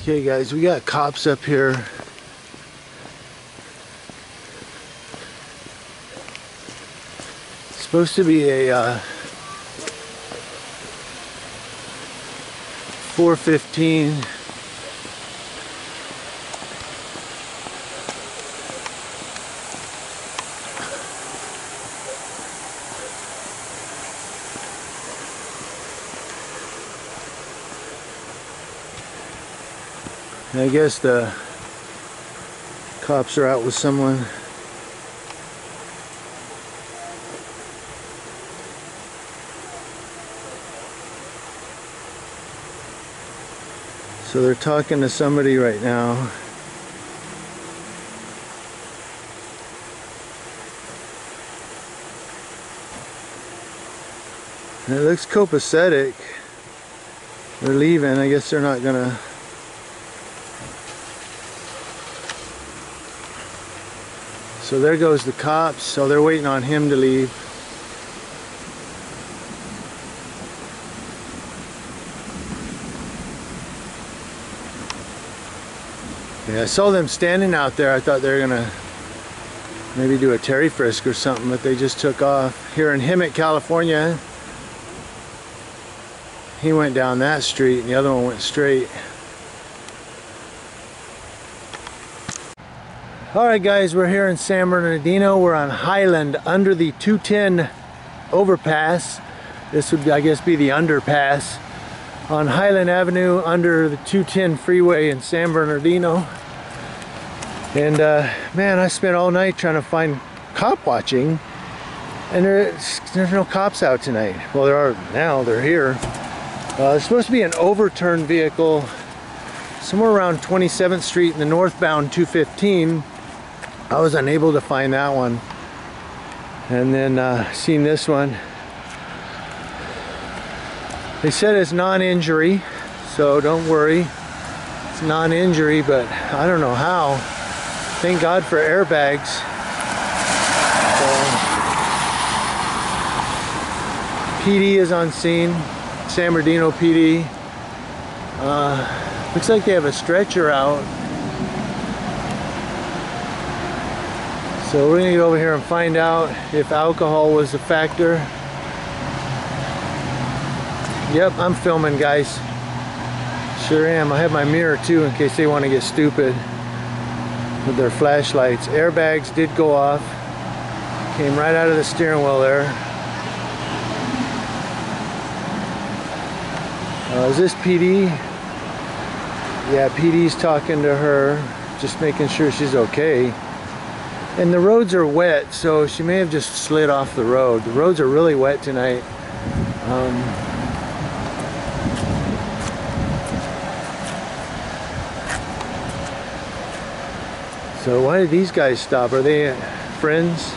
Okay guys, we got cops up here. It's supposed to be a 4:15. I guess the cops are out with someone. So they're talking to somebody right now. And it looks copacetic. They're leaving. I guess they're not gonna. So there goes the cops, so they're waiting on him to leave. Yeah, I saw them standing out there. I thought they were gonna maybe do a Terry frisk or something, but they just took off. Here in Hemet, California, he went down that street and the other one went straight. Alright guys, we're here in San Bernardino. We're on Highland under the 210 overpass. This would, I guess, be the underpass on Highland Avenue under the 210 freeway in San Bernardino. And man, I spent all night trying to find cop watching, and there's no cops out tonight. Well, there are now, they're here. There's supposed to be an overturned vehicle somewhere around 27th Street in the northbound 215. I was unable to find that one, and then seen this one. They said it's non-injury, so don't worry, it's non-injury, but I don't know how. Thank God for airbags. So, PD is on scene, San Bernardino PD. Looks like they have a stretcher out. So we're gonna get over here and find out if alcohol was a factor. Yep, I'm filming, guys. Sure am. I have my mirror too in case they want to get stupid with their flashlights. Airbags did go off. Came right out of the steering wheel there. Is this PD? Yeah, PD's talking to her, just making sure she's okay. And the roads are wet, so she may have just slid off the road. The roads are really wet tonight. So why did these guys stop? Are they friends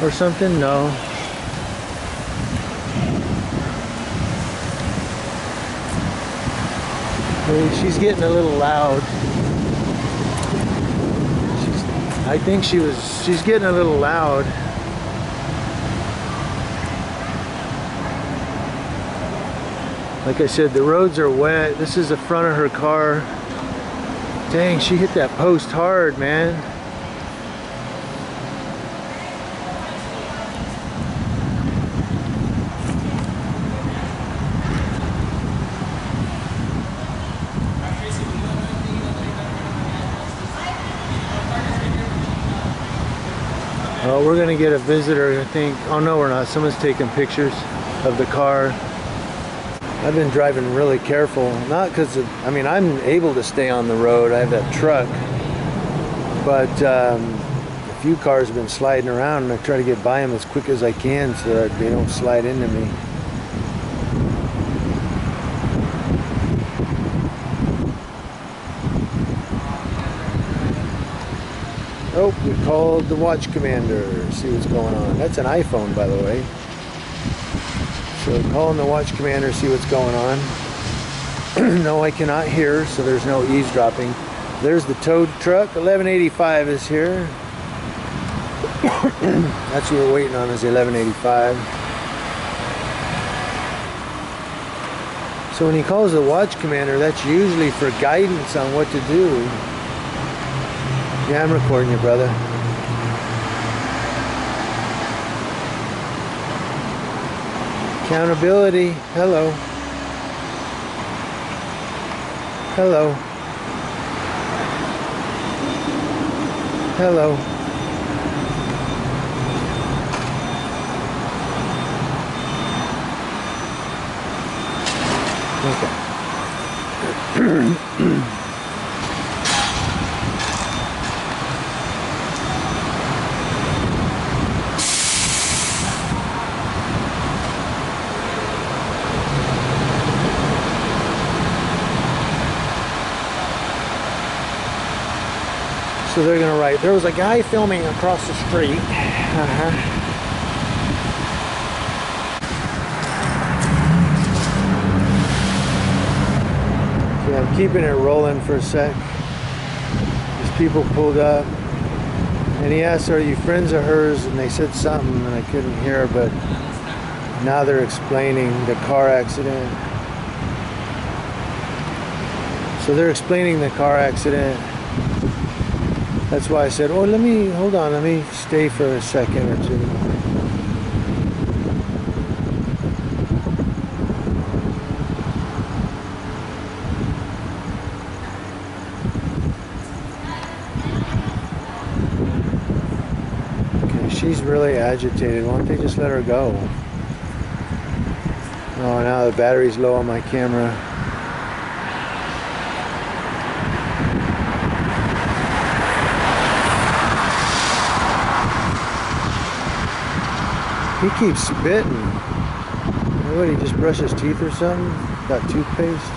or something? No. She's getting a little loud. I think she's getting a little loud. Like I said, the roads are wet. This is the front of her car. Dang, she hit that post hard, man. Oh, we're gonna get a visitor, I think. Oh no, we're not. Someone's taking pictures of the car. I've been driving really careful. Not because I mean, I'm able to stay on the road. I have that truck. But a few cars have been sliding around, and I try to get by them as quick as I can so that they don't slide into me. Oh, we called the watch commander, see what's going on. That's an iPhone, by the way. So calling the watch commander, see what's going on. No, I cannot hear, so there's no eavesdropping. There's the towed truck. 1185 is here. That's what we're waiting on, is 1185. So when he calls the watch commander, that's usually for guidance on what to do. Yeah, I'm recording you, brother. Accountability. Hello. Hello. Hello. Okay. So they're gonna write, there was a guy filming across the street. So I'm keeping it rolling for a sec. These people pulled up and he asked, are you friends of hers? And they said something and I couldn't hear, but now they're explaining the car accident. So they're explaining the car accident. That's why I said, oh, hold on, let me stay for a second or two. Okay, she's really agitated. Why don't they just let her go? Oh, now the battery's low on my camera. He keeps spitting. What, he just brushed his teeth or something? Got toothpaste?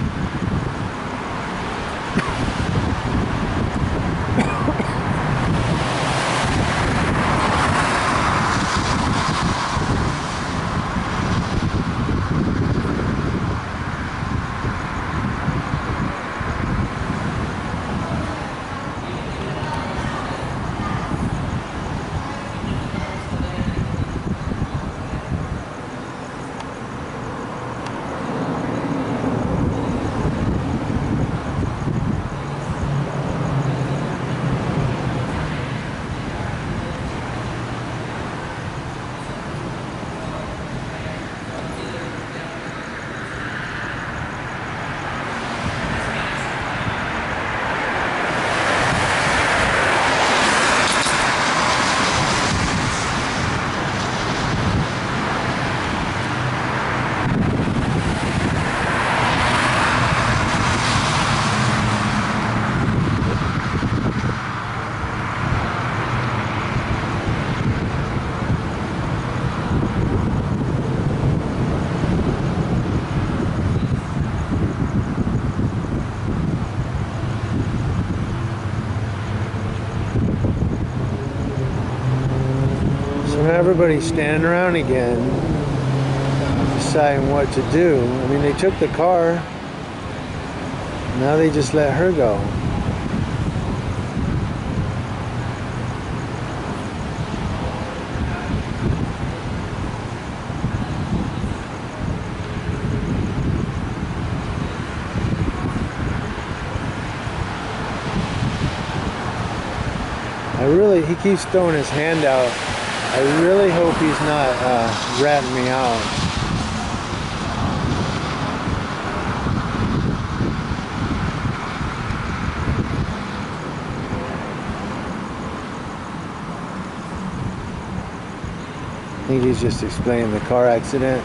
So now everybody's standing around again, deciding what to do. I mean, they took the car, now they just let her go. He keeps throwing his hand out. I really hope he's not ratting me out. I think he's just explaining the car accident.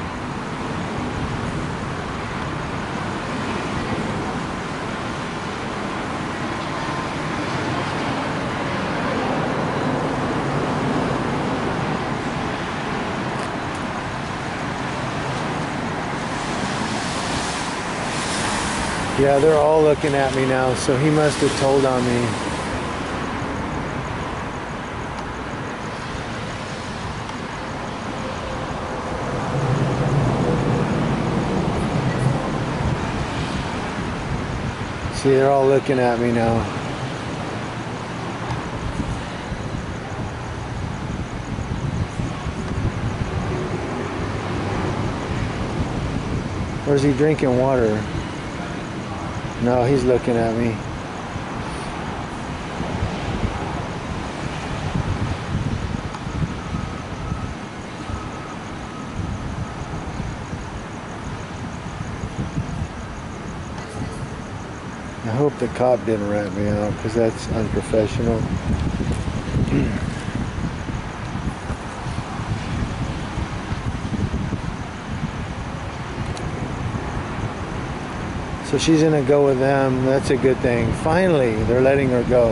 Yeah, they're all looking at me now, so he must have told on me. See, they're all looking at me now. Or is he drinking water? No, he's looking at me. I hope the cop didn't rat me out, because that's unprofessional. So she's gonna go with them. That's a good thing. Finally, they're letting her go.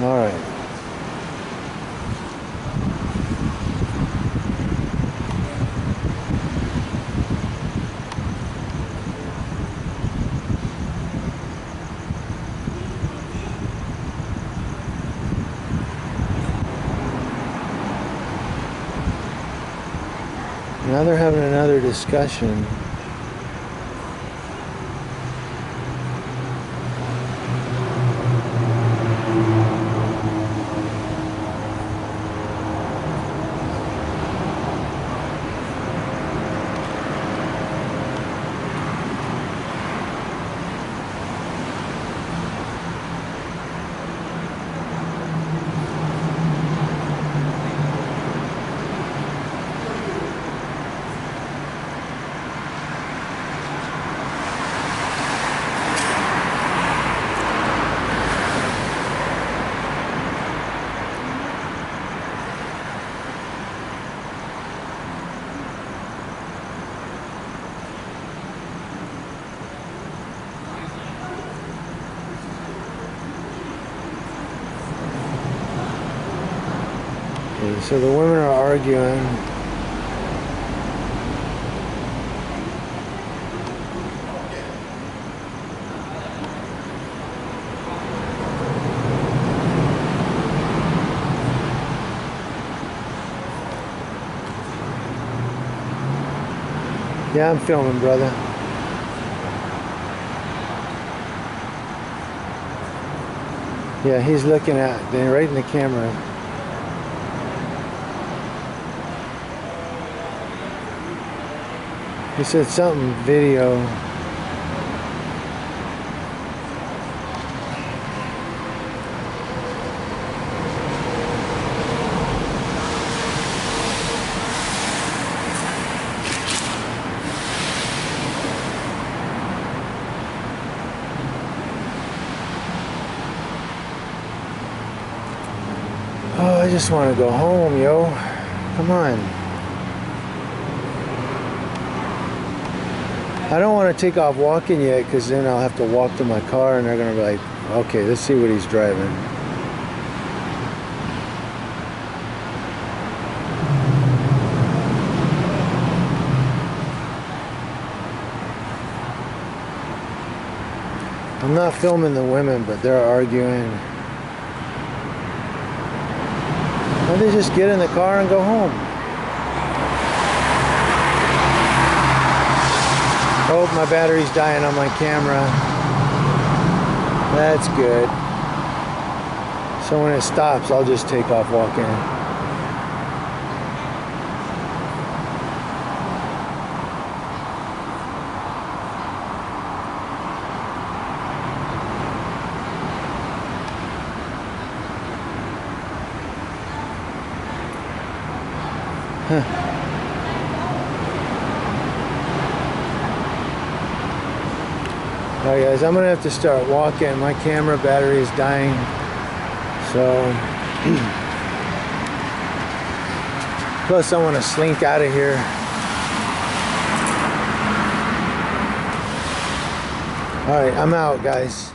All right. Now they're having another discussion. Okay, so the women are arguing. Yeah, I'm filming, brother. Yeah, he's looking at me right in the camera. He said something video. Oh, I just want to go home, yo. Come on. I don't want to take off walking yet, because then I'll have to walk to my car and they're going to be like, okay, let's see what he's driving. I'm not filming the women, but they're arguing. Why don't they just get in the car and go home? Oh, my battery's dying on my camera. That's good. So when it stops, I'll just take off walking. Huh. Alright guys, I'm gonna have to start walking. My camera battery is dying. So plus I want to slink out of here. Alright, I'm out, guys.